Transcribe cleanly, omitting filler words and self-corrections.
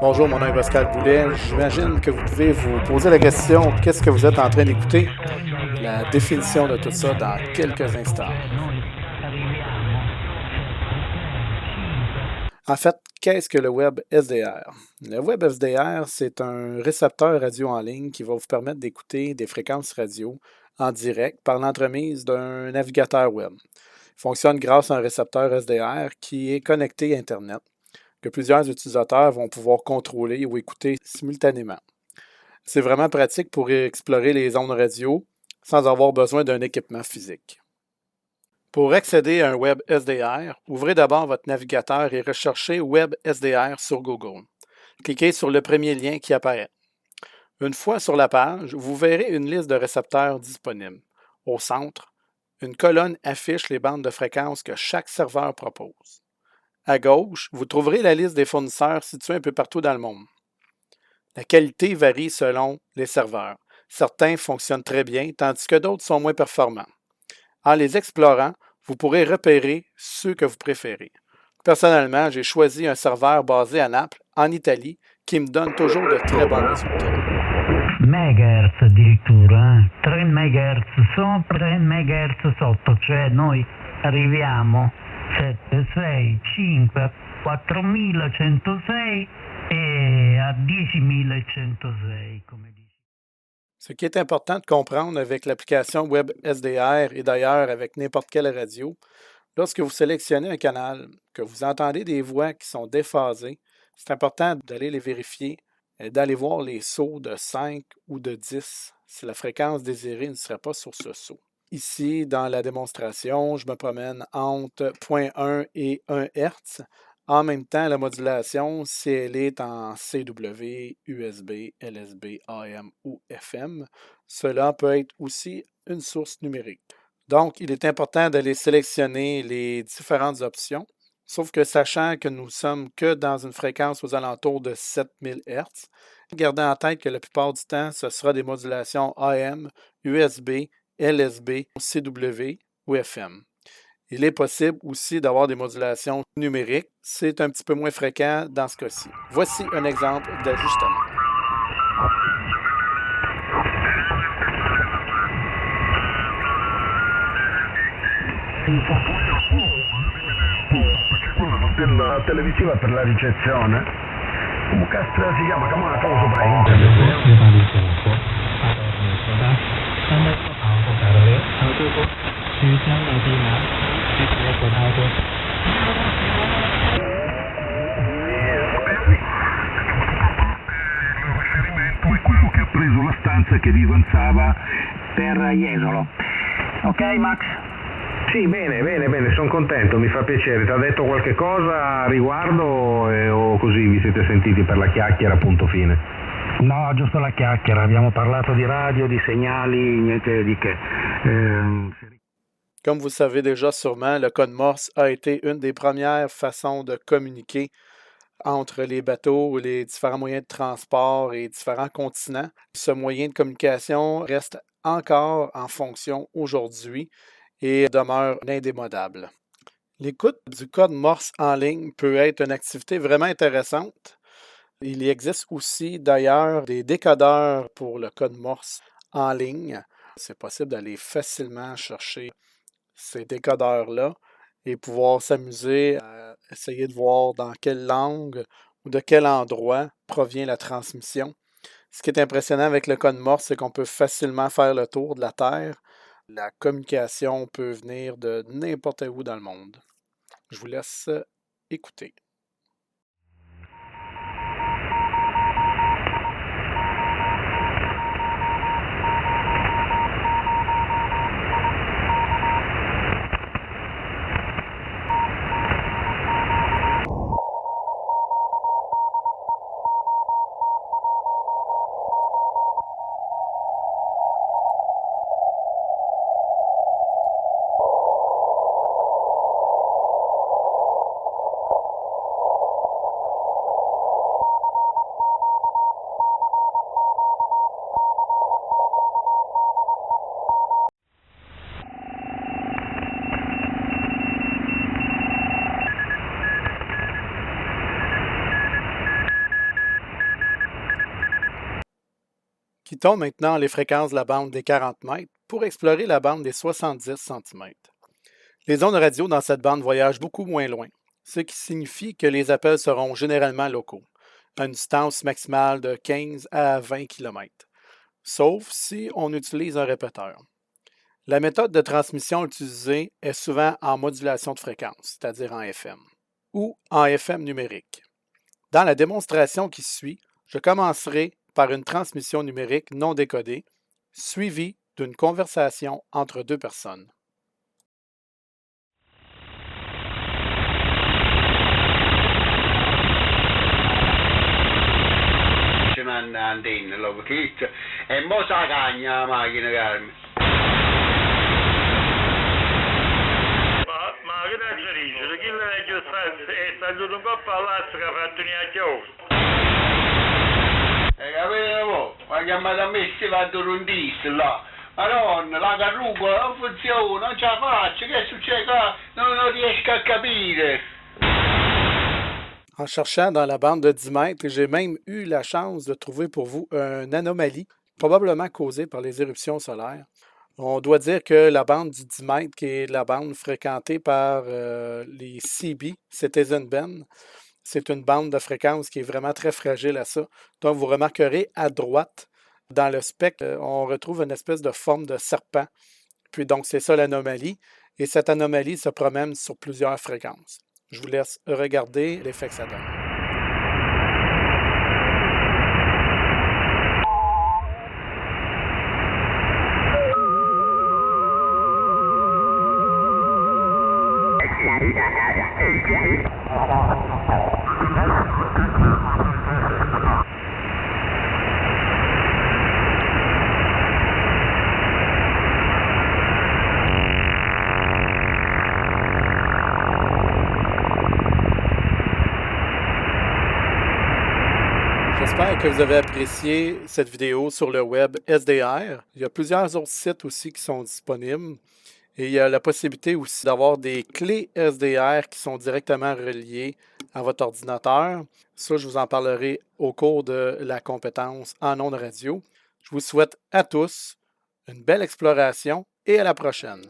Bonjour, mon nom est Pascal Boulet. J'imagine que vous devez vous poser la question, qu'est-ce que vous êtes en train d'écouter? La définition de tout ça dans quelques instants. En fait, qu'est-ce que le web SDR? Le web SDR, c'est un récepteur radio en ligne qui va vous permettre d'écouter des fréquences radio en direct par l'entremise d'un navigateur web. Il fonctionne grâce à un récepteur SDR qui est connecté à Internet, que plusieurs utilisateurs vont pouvoir contrôler ou écouter simultanément. C'est vraiment pratique pour explorer les ondes radio sans avoir besoin d'un équipement physique. Pour accéder à un web SDR, ouvrez d'abord votre navigateur et recherchez Web SDR sur Google. Cliquez sur le premier lien qui apparaît. Une fois sur la page, vous verrez une liste de récepteurs disponibles. Au centre, une colonne affiche les bandes de fréquences que chaque serveur propose. À gauche, vous trouverez la liste des fournisseurs situés un peu partout dans le monde. La qualité varie selon les serveurs. Certains fonctionnent très bien, tandis que d'autres sont moins performants. En les explorant, vous pourrez repérer ceux que vous préférez. Personnellement, j'ai choisi un serveur basé à Naples, en Italie, qui me donne toujours de très bons résultats. Megahertz addirittura, 3 MHz sopra, 3 MHz sotto, cioè noi arriviamo 7, 6, 5, 4106 et à 10106, comme dit. Ce qui est important de comprendre avec l'application Web SDR et d'ailleurs avec n'importe quelle radio, lorsque vous sélectionnez un canal, que vous entendez des voix qui sont déphasées, c'est important d'aller les vérifier et d'aller voir les sauts de 5 ou de 10 si la fréquence désirée ne serait pas sur ce saut. Ici, dans la démonstration, je me promène entre 0.1 et 1 Hz. En même temps, la modulation, si elle est en CW, USB, LSB, AM ou FM, cela peut être aussi une source numérique. Donc, il est important d'aller sélectionner les différentes options, sauf que sachant que nous sommes que dans une fréquence aux alentours de 7000 Hz, gardez en tête que la plupart du temps, ce sera des modulations AM, USB, LSB, CW ou FM. Il est possible aussi d'avoir des modulations numériques. C'est un petit peu moins fréquent dans ce cas-ci. Voici un exemple d'ajustement. La televisiva per la ricezione? Come cazzo si chiama? Chiamata sopra internet. Quello che ha preso la stanza che distanziava per Jesolo. Ok, Max? Sì, bene, sono contento, mi fa piacere. Ti ha detto qualche cosa a riguardo o così vi siete sentiti per la chiacchiera, punto fine? No, giusto la chiacchiera, abbiamo parlato di radio, di segnali, niente di che. Comme vous le savez déjà sûrement, le code Morse a été une des premières façons de communiquer entre les bateaux, les différents moyens de transport et différents continents. Ce moyen de communication reste encore en fonction aujourd'hui et demeure indémodable. L'écoute du code Morse en ligne peut être une activité vraiment intéressante. Il existe aussi d'ailleurs des décodeurs pour le code Morse en ligne. C'est possible d'aller facilement chercher ces décodeurs-là et pouvoir s'amuser à essayer de voir dans quelle langue ou de quel endroit provient la transmission. Ce qui est impressionnant avec le code Morse, c'est qu'on peut facilement faire le tour de la Terre. La communication peut venir de n'importe où dans le monde. Je vous laisse écouter. Quittons maintenant les fréquences de la bande des 40 mètres pour explorer la bande des 70 cm. Les ondes radio dans cette bande voyagent beaucoup moins loin, ce qui signifie que les appels seront généralement locaux, à une distance maximale de 15 à 20 km, sauf si on utilise un répéteur. La méthode de transmission utilisée est souvent en modulation de fréquence, c'est-à-dire en FM, ou en FM numérique. Dans la démonstration qui suit, je commencerai par une transmission numérique non décodée, suivie d'une conversation entre deux personnes. Antenna, e mo sa cagna la macchina, Carmen. Ma che cazzo dice? Chi è stato un po' all'altro che ha fatto neanche ora? Capite mo? Mi ha chiamato a me Stefano Rondista là. Madonna, la carrucola non funziona, non ce la faccio, che succede qua? Non riesco a capire. En cherchant dans la bande de 10 mètres, j'ai même eu la chance de trouver pour vous une anomalie, probablement causée par les éruptions solaires. On doit dire que la bande du 10 mètres, qui est la bande fréquentée par les CB, Citizen Band, c'est une bande de fréquence qui est vraiment très fragile à ça. Donc, vous remarquerez à droite, dans le spectre, on retrouve une espèce de forme de serpent. Puis donc, c'est ça l'anomalie. Et cette anomalie se promène sur plusieurs fréquences. Je vous laisse regarder l'effet que ça donne. J'espère que vous avez apprécié cette vidéo sur le web SDR. Il y a plusieurs autres sites aussi qui sont disponibles. Et il y a la possibilité aussi d'avoir des clés SDR qui sont directement reliées à votre ordinateur. Ça, je vous en parlerai au cours de la compétence en ondes radio. Je vous souhaite à tous une belle exploration et à la prochaine.